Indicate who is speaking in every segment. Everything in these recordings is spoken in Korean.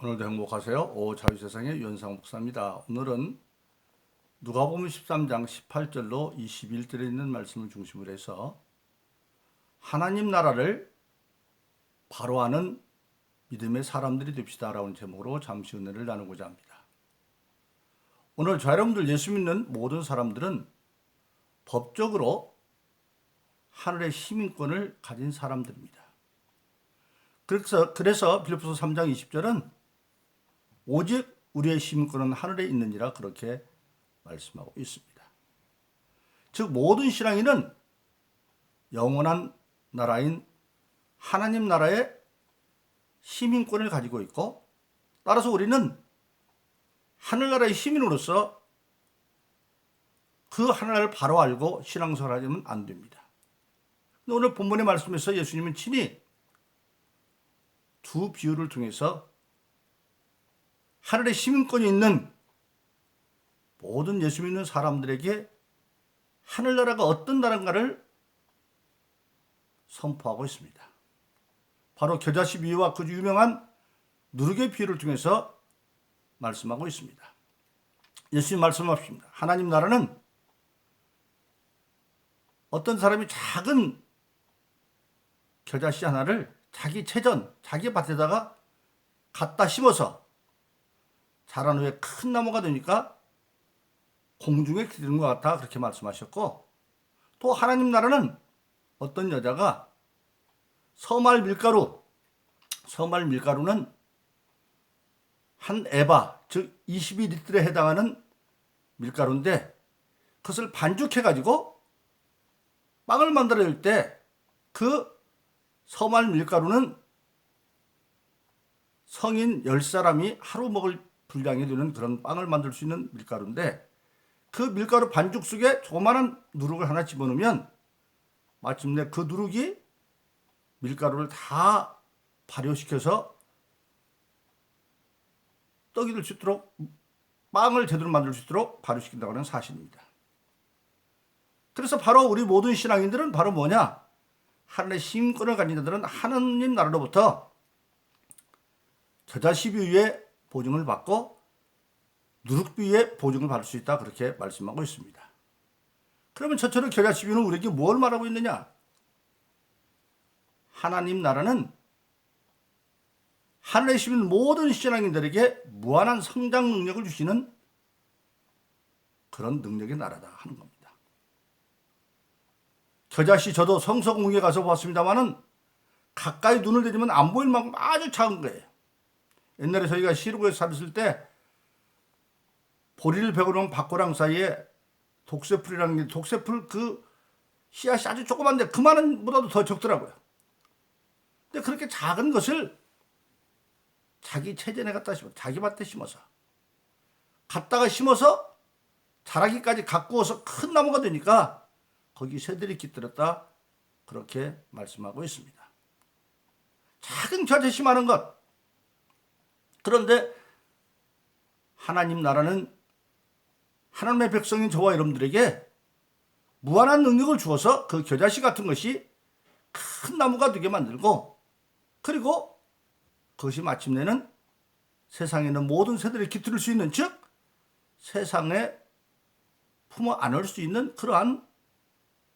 Speaker 1: 오늘도 행복하세요. 자유세상의 유현상 목사입니다. 오늘은 누가복음 13장 18절로 21절에 있는 말씀을 중심으로 해서 하나님 나라를 바로하는 믿음의 사람들이 됩시다라는 제목으로 잠시 은혜를 나누고자 합니다. 오늘 저와 여러분들 예수 믿는 모든 사람들은 법적으로 하늘의 시민권을 가진 사람들입니다. 그래서 빌립보서 3장 20절은 오직 우리의 시민권은 하늘에 있느니라 그렇게 말씀하고 있습니다. 즉 모든 신앙인은 영원한 나라인 하나님 나라의 시민권을 가지고 있고, 따라서 우리는 하늘나라의 시민으로서 그 하나님을 바로 알고 신앙생활하면 안 됩니다. 오늘 본문의 말씀에서 예수님은 친히 두 비유를 통해서 하늘의 시민권이 있는 모든 예수 믿는 사람들에게 하늘나라가 어떤 나라인가를 선포하고 있습니다. 바로 겨자씨 비유와 그 유명한 누룩의 비유를 통해서 말씀하고 있습니다. 예수님 말씀하십니다. 하나님 나라는 어떤 사람이 작은 겨자씨 하나를 자기 채전, 자기 밭에다가 갖다 심어서 자란 후에 큰 나무가 되니까 공중에 기르는 것 같아 그렇게 말씀하셨고, 또 하나님 나라는 어떤 여자가 서말 밀가루는 한 에바, 즉 22리터에 해당하는 밀가루인데 그것을 반죽해가지고 빵을 만들어낼 때 그 서말 밀가루는 성인 10사람이 하루 먹을 분량이 되는 그런 빵을 만들 수 있는 밀가루인데, 그 밀가루 반죽 속에 조그마한 누룩을 하나 집어넣으면 마침내 그 누룩이 밀가루를 다 발효시켜서 떡이 될 수 있도록, 빵을 제대로 만들 수 있도록 발효시킨다고 하는 사실입니다. 그래서 바로 우리 모든 신앙인들은 바로 뭐냐? 하늘의 시민권을 가진 자들은 하나님 나라로부터 겨자씨 비유의 보증을 받고 누룩 비유의 보증을 받을 수 있다 그렇게 말씀하고 있습니다. 그러면 저처럼 겨자씨 비유는 우리에게 뭘 말하고 있느냐? 하나님 나라는 하늘에 심은 모든 신앙인들에게 무한한 성장 능력을 주시는 그런 능력의 나라다 하는 겁니다. 겨자씨 저도 성서공회에 가서 보았습니다마는 가까이 눈을 대지면 안 보일 만큼 아주 작은 거예요. 옛날에 저희가 시루구에서 살았을 때 보리를 베고는 밭고랑 사이에 독새풀이라는 게, 독새풀 그 씨앗이 아주 조그만데 그만한 보다도 더 적더라고요. 근데 그렇게 작은 것을 자기 체전에 갖다 심어, 자기 밭에 심어서 갖다가 심어서 자라기까지 가꾸어서 큰 나무가 되니까 거기 새들이 깃들었다 그렇게 말씀하고 있습니다. 작은 겨자 심하는 것. 그런데 하나님 나라는 하나님의 백성인 저와 여러분들에게 무한한 능력을 주어서 그 겨자씨 같은 것이 큰 나무가 되게 만들고, 그리고 그것이 마침내는 세상에 있는 모든 새들이 깃들 수 있는, 즉 세상에 품어 안을 수 있는 그러한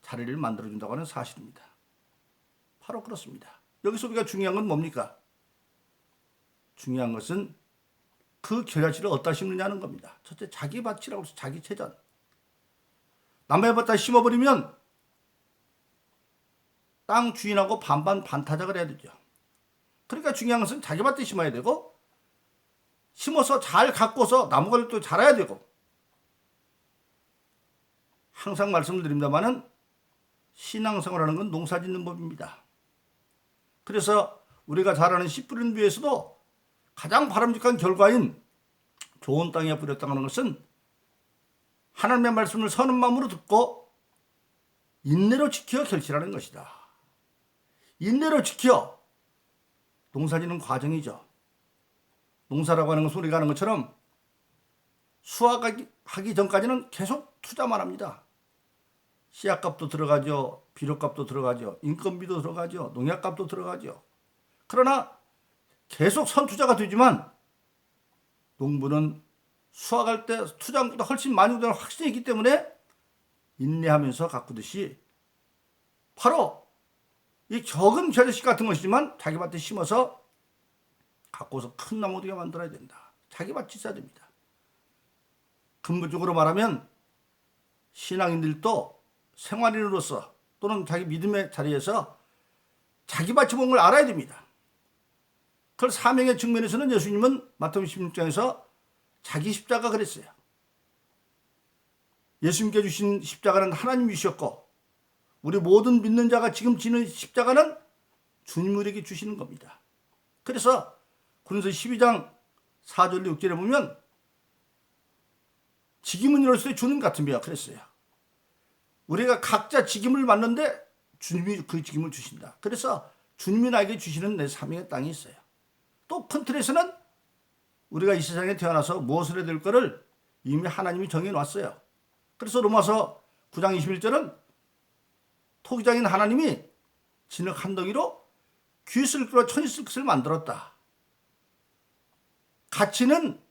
Speaker 1: 자리를 만들어준다고 하는 사실입니다. 바로 그렇습니다. 여기서 우리가 중요한 건 뭡니까? 중요한 것은 그 겨자씨를 어디다 심느냐는 겁니다. 첫째, 자기 밭이라고 해서 자기 채전. 남의 밭에다 심어버리면 땅 주인하고 반반 반타작을 해야 되죠. 그러니까 중요한 것은 자기 밭에 심어야 되고, 심어서 잘 가꿔서 나무가 또 자라야 되고, 항상 말씀드립니다마는 신앙생활하는 건 농사 짓는 법입니다. 그래서 우리가 잘 아는 씨 뿌리는 비유에서도 가장 바람직한 결과인 좋은 땅에 뿌렸다는 것은 하나님의 말씀을 선한 마음으로 듣고 인내로 지켜 결실하는 것이다. 인내로 지켜 농사짓는 과정이죠. 농사라고 하는 것은 우리가 하는 것처럼 수확하기 전까지는 계속 투자만 합니다. 씨앗값도 들어가죠. 비료값도 들어가죠. 인건비도 들어가죠. 농약값도 들어가죠. 그러나 계속 선투자가 되지만 농부는 수확할 때 투자금보다 훨씬 많이 오다는 확신이 있기 때문에 인내하면서 가꾸듯이 바로 이 적은 재료식 같은 것이지만 자기 밭에 심어서 가꾸어서 큰 나무 되게 만들어야 된다. 자기 밭이 있어야 됩니다. 근본적으로 말하면 신앙인들도 생활인으로서 또는 자기 믿음의 자리에서 자기 밭이 뭔 걸 알아야 됩니다. 그걸 사명의 측면에서는 예수님은 마태복음 16장에서 자기 십자가 그랬어요. 예수님께 주신 십자가는 하나님이 주셨고 우리 모든 믿는 자가 지금 지는 십자가는 주님 우리에게 주시는 겁니다. 그래서 고린도서 12장 4절 6절에 보면 직임은 이럴수록 주님 같으며 그랬어요. 우리가 각자 직임을 맡는데 주님이 그 직임을 주신다. 그래서 주님이 나에게 주시는 내 사명의 땅이 있어요. 또 큰 틀에서는 우리가 이 세상에 태어나서 무엇을 해야 될 거를 이미 하나님이 정해놨어요. 그래서 로마서 9장 21절은 토기장인 하나님이 진흙 한 덩이로 귀를 끌어 천이 쓸 것을 만들었다. 가치는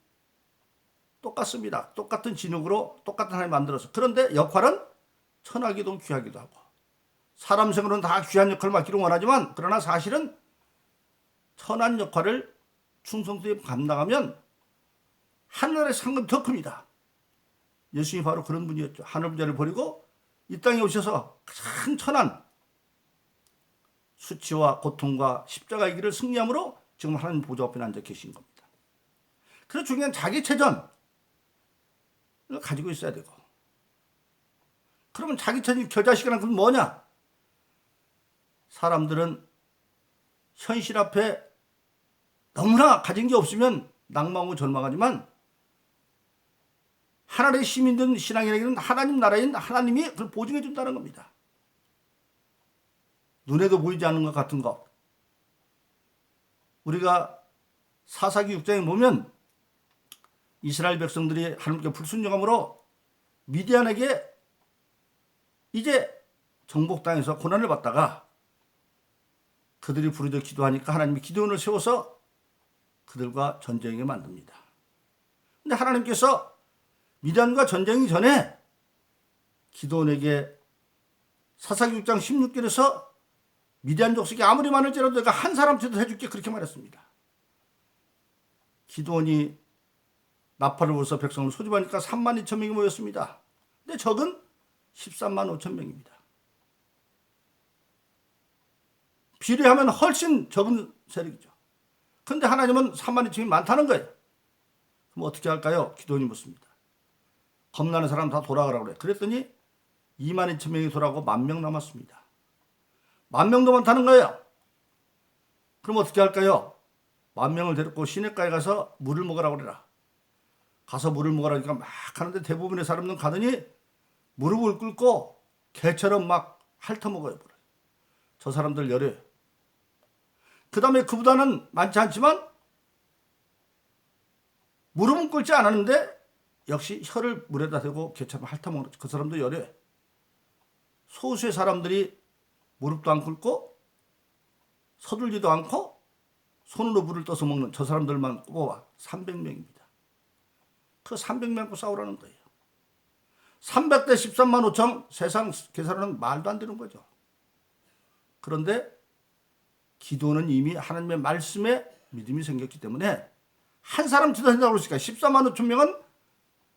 Speaker 1: 똑같습니다. 똑같은 진흙으로 똑같은 하나님이 만들어서. 그런데 역할은 천하기도 귀하기도 하고 사람 생으로는 다 귀한 역할을 맡기를 원하지만 그러나 사실은 천한 역할을 충성스럽게 감당하면 하늘의 상급이 더 큽니다. 예수님이 바로 그런 분이었죠. 하늘 부자를 버리고 이 땅에 오셔서 가장 천한 수치와 고통과 십자가의 길을 승리함으로 지금 하나님 보좌 앞에 앉아 계신 겁니다. 그래서 중요한 자기 체전을 가지고 있어야 되고 그러면 자기 체전 겨자식이란 건 뭐냐? 사람들은 현실 앞에 너무나 가진 게 없으면 낭망하고 절망하지만 하나님의 시민된 신앙인에게는 하나님 나라인 하나님이 그걸 보증해 준다는 겁니다. 눈에도 보이지 않는 것 같은 것. 우리가 사사기 6장에 보면 이스라엘 백성들이 하나님께 불순종함으로 미디안에게 이제 정복당해서 고난을 받다가 그들이 부르짖어 기도하니까 하나님이 기드온을 세워서 그들과 전쟁에 만듭니다. 근데 하나님께서 미디안과 전쟁이 전에 기드온에게 사사기 6장 16절에서 미디안 족속이 아무리 많을지라도 내가 한 사람쯤도 해줄게 그렇게 말했습니다. 기드온이 나팔을 불어서 백성을 소집하니까 3만 2천 명이 모였습니다. 근데 적은 13만 5천 명입니다. 비례하면 훨씬 적은 세력이죠. 그런데 하나님은 3만 2천 명이 많다는 거예요. 그럼 어떻게 할까요? 기드온이 묻습니다. 겁나는 사람 다 돌아가라고 그래. 그랬더니 2만 2천 명이 돌아가고 10,000명 남았습니다. 10,000명도 많다는 거예요. 그럼 어떻게 할까요? 10,000명을 데리고 시냇가에 가서 물을 먹으라고 그래라. 가서 물을 먹으라니까 막 하는데 대부분의 사람들은 가더니 무릎을 꿇고 개처럼 막 핥아먹어요. 저 사람들 열해요. 그 다음에 그보다는 많지 않지만 무릎은 꿇지 않았는데 역시 혀를 물에다 대고 개처럼 핥아먹는 그 사람도 열해요. 소수의 사람들이 무릎도 안 꿇고 서둘지도 않고 손으로 물을 떠서 먹는 저 사람들만 뽑아 300명입니다. 그 300명 고 싸우라는 거예요. 300대 13만 5천 세상 계산은 말도 안 되는 거죠. 그런데 기도는 이미 하나님의 말씀에 믿음이 생겼기 때문에 한 사람 지도한다고 그러니까 14만 5천 명은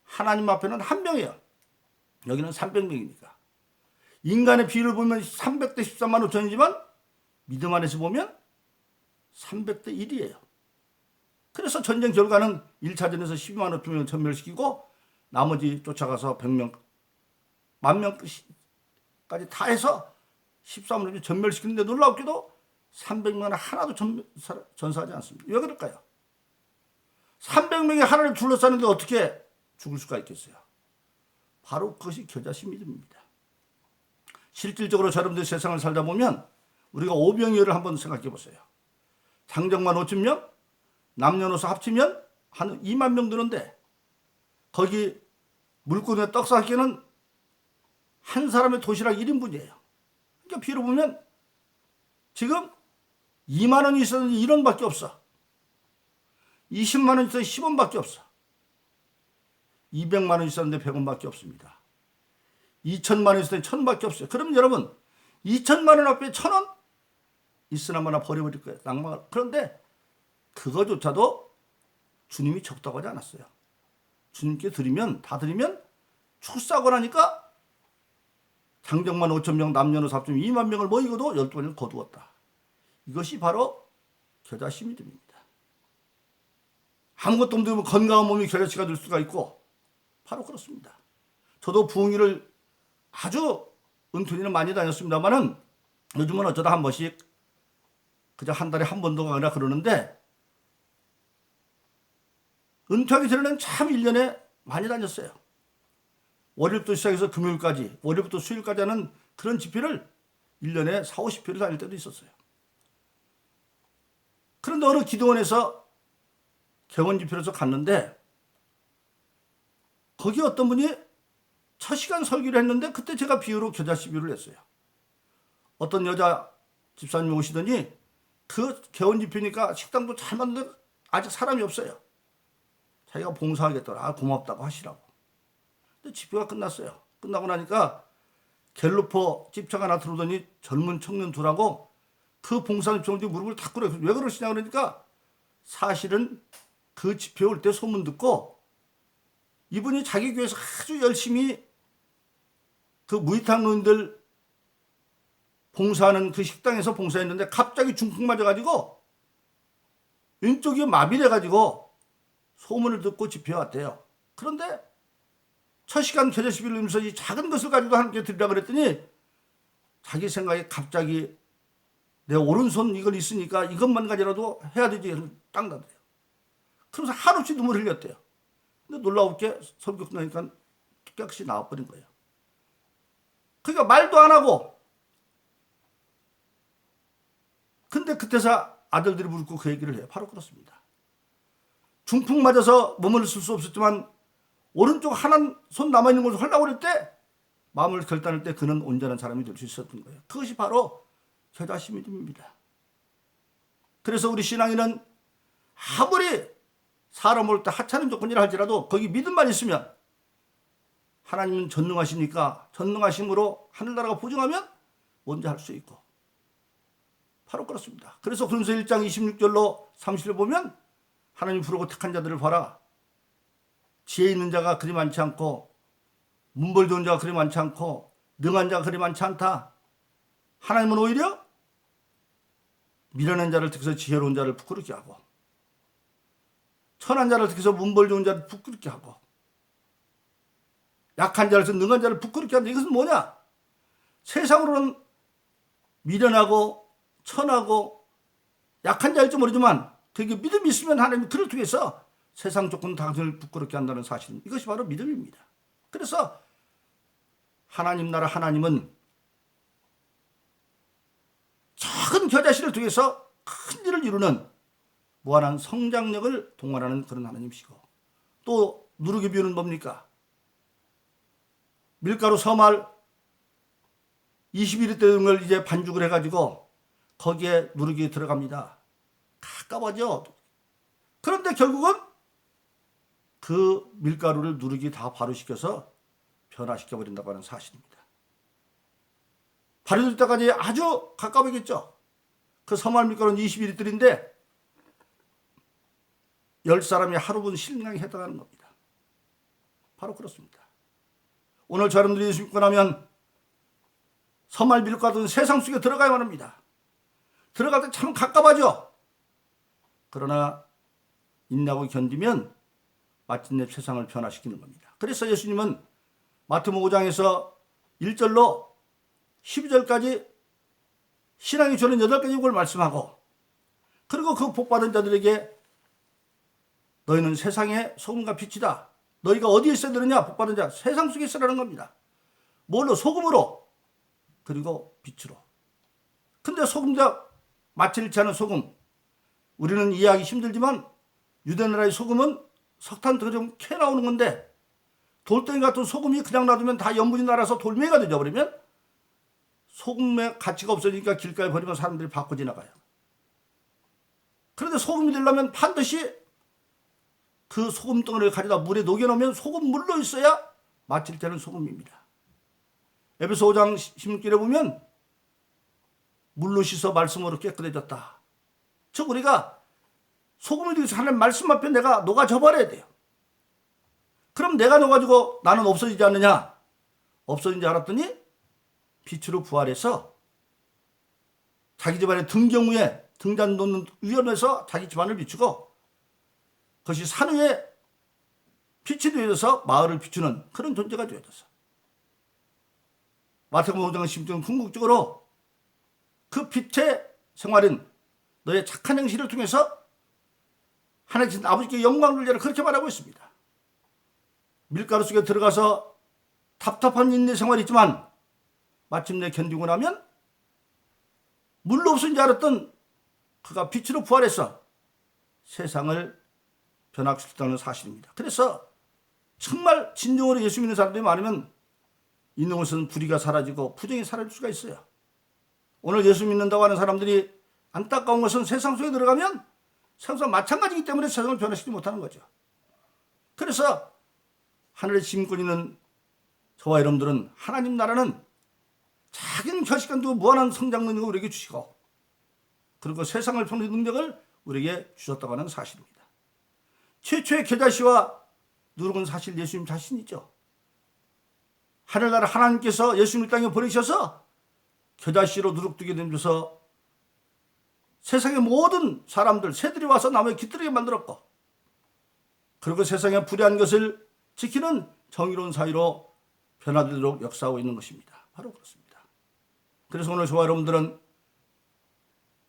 Speaker 1: 하나님 앞에는 한 명이에요. 여기는 300명이니까. 인간의 비율을 보면 300대 14만 5천이지만 믿음 안에서 보면 300대 1이에요. 그래서 전쟁 결과는 1차전에서 12만 5천 명을 전멸시키고 나머지 쫓아가서 100명, 10,000명까지 다 해서 13만 5천 전멸시키는데 놀랍게도 300명은 하나도 전사하지 않습니다. 왜 그럴까요? 300명이 하나를 둘러싸는데 어떻게 죽을 수가 있겠어요? 바로 그것이 겨자씨 믿음입니다. 실질적으로 여러분들 세상을 살다 보면 우리가 오병이어를 한번 생각해 보세요. 장정만 5,000명, 남녀노소 합치면 한 2만 명 드는데 거기 물고기에 떡 쌓기는 한 사람의 도시락 1인분이에요. 그러니까 비로 보면 지금 2만 원이 있었는데 1원밖에 없어. 20만 원 있었는데 10원밖에 없어. 200만 원 있었는데 100원밖에 없습니다. 2천만 원 있었는데 1,000원밖에 없어요. 그럼 여러분 2천만 원 앞에 1,000원? 있으나마나 버려버릴 거예요. 낭망을. 그런데 그거조차도 주님이 적다고 하지 않았어요. 주님께 드리면 다 드리면 축사고 나니까 장정만 5천 명 남녀노소 합치면 2만 명을 모이고도 12번을 거두었다. 이것이 바로 겨자씨 믿음입니다. 아무것도 없는 건강한 몸이 겨자씨가 될 수가 있고 바로 그렇습니다. 저도 부흥회를 아주 은퇴는 많이 다녔습니다만은 요즘은 어쩌다 한 번씩 그저 한 달에 한 번도 가거나 그러는데 은퇴하기 전에는 참 1년에 많이 다녔어요. 월요일부터 시작해서 금요일까지, 월요일부터 수요일까지 하는 그런 집회를 1년에 4, 50회를 다닐 때도 있었어요. 그런데 어느 기도원에서 개원 집회로서 갔는데 거기 어떤 분이 첫 시간 설교를 했는데 그때 제가 비유로 겨자씨 비유를 했어요. 어떤 여자 집사님이 오시더니 그 개원 집회니까 식당도 잘 만드는데 아직 사람이 없어요. 자기가 봉사하겠더라. 아, 고맙다고 하시라고. 근데 집회가 끝났어요. 끝나고 나니까 갤로퍼 집차가 하나 들어오더니 젊은 청년 둘하고 그 봉사님 정도 무릎을 탁 꿇어요. 왜 그러시냐 그러니까 사실은 그 집회 올 때 소문 듣고 이분이 자기 교회에서 아주 열심히 그 무이탕 노인들 봉사하는 그 식당에서 봉사했는데 갑자기 중풍 맞아가지고 왼쪽이 마비돼가지고 소문을 듣고 집회에 왔대요. 그런데 첫 시간 겨자씨 빌리면서 이 작은 것을 가지고 함께 드리라 그랬더니 자기 생각에 갑자기 내 오른손 이걸 있으니까 이것만 가지라도 해야 되지. 딱 나대요. 그러면서 한없이 눈물을 흘렸대요. 근데 놀라웠게 설교 끝나니까 깨끗이 나와버린 거예요. 그러니까 말도 안 하고 근데 그때서 아들들이 묻고 그 얘기를 해요. 바로 그렇습니다. 중풍 맞아서 몸을 쓸 수 없었지만 오른쪽 하나 손 남아있는 것을 하려고 그럴 때 마음을 결단할 때 그는 온전한 사람이 될 수 있었던 거예요. 그것이 바로 겨자씨 믿음입니다. 그래서 우리 신앙인은 아무리 사람 올 때 하찮은 조건이라 할지라도 거기 믿음만 있으면 하나님은 전능하시니까 전능하심으로 하늘나라가 보증하면 뭔지 할 수 있고 바로 그렇습니다. 그래서 근서 1장 26절로 30절 보면 하나님 부르고 택한 자들을 봐라. 지혜 있는 자가 그리 많지 않고 문벌 좋은 자가 그리 많지 않고 능한 자가 그리 많지 않다. 하나님은 오히려 미련한 자를 택해서 지혜로운 자를 부끄럽게 하고 천한 자를 택해서 문벌 좋은 자를 부끄럽게 하고 약한 자를 택해서 능한 자를 부끄럽게 한다. 이것은 뭐냐? 세상으로는 미련하고 천하고 약한 자일지 모르지만 그게 믿음이 있으면 하나님이 그를 통해서 세상 조건 당신을 부끄럽게 한다는 사실. 이것이 바로 믿음입니다. 그래서 하나님 나라 하나님은 작은 겨자씨를 통해서 큰 일을 이루는 무한한 성장력을 동원하는 그런 하나님이시고 또 누룩의 비유는 뭡니까? 밀가루 서말 21일 되는 걸 이제 반죽을 해가지고 거기에 누룩이 들어갑니다. 가까워져. 그런데 결국은 그 밀가루를 누룩이 다 발효시켜서 변화시켜버린다고 하는 사실입니다. 발효될 때까지 아주 가까워겠죠. 그 서말 밀가루는 21리터인데 10사람이 하루분 식량에 해당하는 겁니다. 바로 그렇습니다. 오늘 저 여러분들이 예수 믿고 나면 서말 밀가루는 세상 속에 들어가야만 합니다. 들어갈 때 참 가까워져. 그러나 인내하고 견디면 마침내 세상을 변화시키는 겁니다. 그래서 예수님은 마태복음 5장에서 1절로 12절까지 신앙이 주는 8가지 욕을 말씀하고 그리고 그 복받은 자들에게 너희는 세상의 소금과 빛이다. 너희가 어디에 있어야 되느냐? 복받은 자 세상 속에 있으라는 겁니다. 뭘로? 소금으로 그리고 빛으로. 근데 소금자 마칠치 않은 소금 우리는 이해하기 힘들지만 유대나라의 소금은 석탄 좀 캐 나오는 건데 돌덩이 같은 소금이 그냥 놔두면 다 염분이 날아서 돌멩이가 되어버리면 소금의 가치가 없어지니까 길가에 버리면 사람들이 받고 지나가요. 그런데 소금이 되려면 반드시 그 소금 덩어리를 가져다 물에 녹여놓으면 소금 물로 있어야 마칠 때는 소금입니다. 에베소 5장 16절에 보면 물로 씻어 말씀으로 깨끗해졌다. 즉 우리가 소금을 들여서 하나님 말씀 앞에 내가 녹아져 버려야 돼요. 그럼 내가 녹아지고 나는 없어지지 않느냐? 없어진 줄 알았더니 빛으로 부활해서 자기 집안의 등경위에 등잔 놓는 위원에서 자기 집안을 비추고 그것이 산 위에 빛이 되어서 마을을 비추는 그런 존재가 되어졌어. 마태복음 5장 16절 궁극적으로 그 빛의 생활은 너의 착한 행실을 통해서 하나님 아버지께 영광을 돌리라 그렇게 말하고 있습니다. 밀가루 속에 들어가서 답답한 인내 생활이 있지만 마침내 견디고 나면 물로 없어진 줄 알았던 그가 빛으로 부활해서 세상을 변화시킬 수 있다는 사실입니다. 그래서 정말 진정으로 예수 믿는 사람들이 많으면 있는 곳은 불의가 사라지고 부정이 사라질 수가 있어요. 오늘 예수 믿는다고 하는 사람들이 안타까운 것은 세상 속에 들어가면 세상과 마찬가지이기 때문에 세상을 변화시키지 못하는 거죠. 그래서 하늘의 지금권 있는 저와 여러분들은 하나님 나라는 작은 결식간 두고 무한한 성장 능력을 우리에게 주시고 그리고 세상을 펴는 능력을 우리에게 주셨다고 하는 사실입니다. 최초의 겨자씨와 누룩은 사실 예수님 자신이죠. 하늘나라 하나님께서 예수님 땅에 보내셔서 겨자씨로 누룩되게 됨줘서 세상의 모든 사람들, 새들이 와서 나무에 깃들게 만들었고 그리고 세상의 불의한 것을 지키는 정의로운 사회로 변화되도록 역사하고 있는 것입니다. 바로 그렇습니다. 그래서 오늘 저와 여러분들은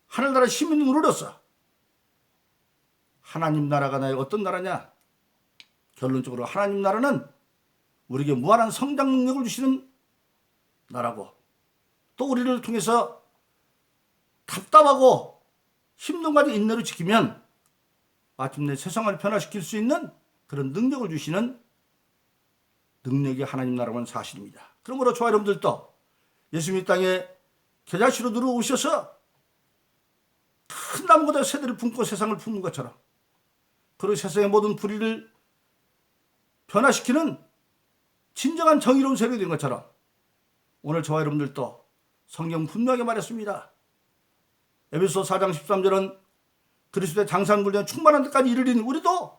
Speaker 1: 하늘나라 시민으로서 하나님 나라가 나의 어떤 나라냐? 결론적으로 하나님 나라는 우리에게 무한한 성장 능력을 주시는 나라고 또 우리를 통해서 답답하고 힘든 가지 인내로 지키면 마침내 세상을 변화시킬 수 있는 그런 능력을 주시는 능력이 하나님 나라라는 사실입니다. 그러므로 저와 여러분들도 예수님 땅에 겨자씨로 들어오셔서 큰 나무보다 새들을 품고 세상을 품는 것처럼 그리고 세상의 모든 불의를 변화시키는 진정한 정의로운 세력이 된 것처럼 오늘 저와 여러분들도 성경 분명하게 말했습니다. 에베소 4장 13절은 그리스도의 장사한 충만한 데까지 이르리니 우리도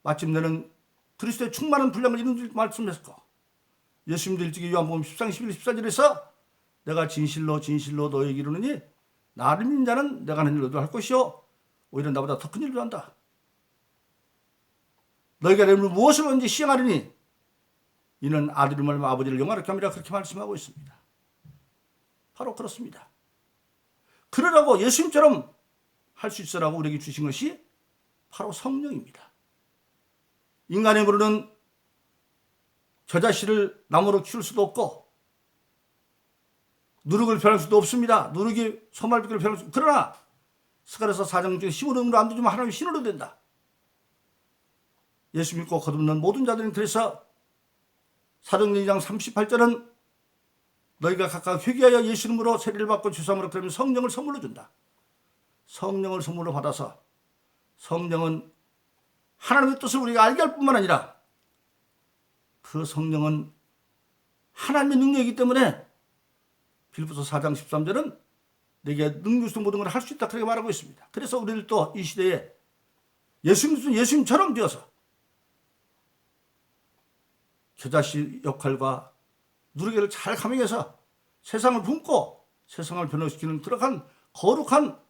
Speaker 1: 마침내는 그리스도의 충만한 분량을 이루는 줄 말씀했고 예수님도 일찍이 요한복음 13장 11, 14절에서 내가 진실로 진실로 너에게 이르노니 나를 믿는 자는 내가 하는 일도 할 것이요 오히려 나보다 더 큰 일도 한다. 너희가 내 이름으로 무엇을 언제 시행하리니 이는 아들을 말하면 아버지를 영화롭게 함이라 그렇게 말씀하고 있습니다. 바로 그렇습니다. 그러라고 예수님처럼 할 수 있으라고 우리에게 주신 것이 바로 성령입니다. 인간의 힘으로는 겨자씨를 나무로 키울 수도 없고 누룩을 변할 수도 없습니다. 누룩이 소말비를 변할 수 그러나 스가랴서 4장 중에 힘으로 안 되지만 하나님의 신으로 된다. 예수 믿고 거듭난 모든 자들은 그래서 사도행전 2장 38절은 너희가 각각 회개하여 예수 이름으로 세례를 받고 주사함으로 그러면 성령을 선물로 준다. 성령을 선물로 받아서 성령은 하나님의 뜻을 우리가 알게 할 뿐만 아니라 그 성령은 하나님의 능력이기 때문에 빌립보서 4장 13절은 내게 능력 있는 모든 걸 할 수 있다 그렇게 말하고 있습니다. 그래서 우리들도 이 시대에 예수님처럼 되어서 겨자씨 역할과 누르개를 잘 감행해서 세상을 품고 세상을 변화시키는 들어간 거룩한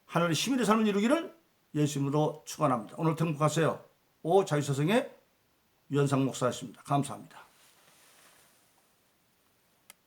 Speaker 1: 하늘의 시민의 삶을 이루기를 예수님으로 축원합니다. 오늘 행복하세요. 오 자유세상의 유현상 목사였습니다. 감사합니다.